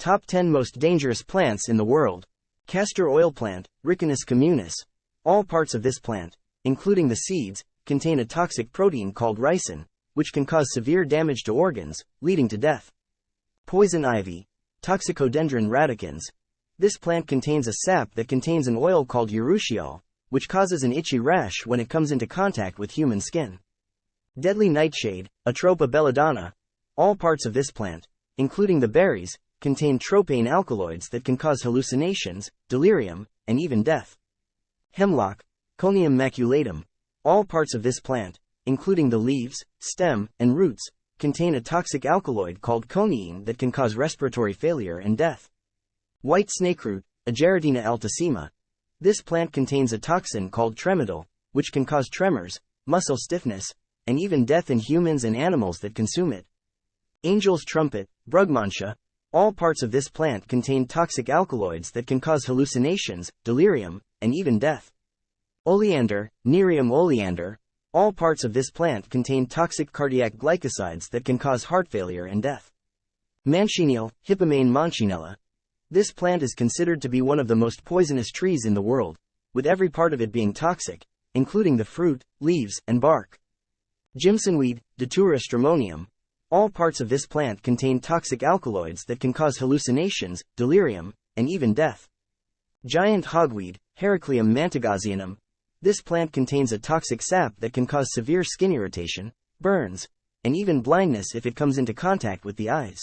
Top 10 most dangerous plants in the world. Castor oil plant, Ricinus communis. All parts of this plant, including the seeds, contain a toxic protein called ricin, which can cause severe damage to organs, leading to death. Poison ivy, Toxicodendron radicans. This plant contains a sap that contains an oil called urushiol, which causes an itchy rash when it comes into contact with human skin. Deadly nightshade, Atropa belladonna. All parts of this plant, including the berries, contain tropane alkaloids that can cause hallucinations, delirium, and even death. Hemlock, Conium maculatum. All parts of this plant, including the leaves, stem, and roots, contain a toxic alkaloid called coniine that can cause respiratory failure and death. White snakeroot, Ageretina altissima. This plant contains a toxin called tramadol, which can cause tremors, muscle stiffness, and even death in humans and animals that consume it. Angel's trumpet, Brugmansia. All parts of this plant contain toxic alkaloids that can cause hallucinations, delirium, and even death. Oleander, Nerium oleander. All parts of this plant contain toxic cardiac glycosides that can cause heart failure and death. Manchineel, Hippomane manchinella. This plant is considered to be one of the most poisonous trees in the world, with every part of it being toxic, including the fruit, leaves, and bark. Jimsonweed, Datura stramonium. All parts of this plant contain toxic alkaloids that can cause hallucinations, delirium, and even death. Giant hogweed, Heracleum mantagasianum. This plant contains a toxic sap that can cause severe skin irritation, burns, and even blindness if it comes into contact with the eyes.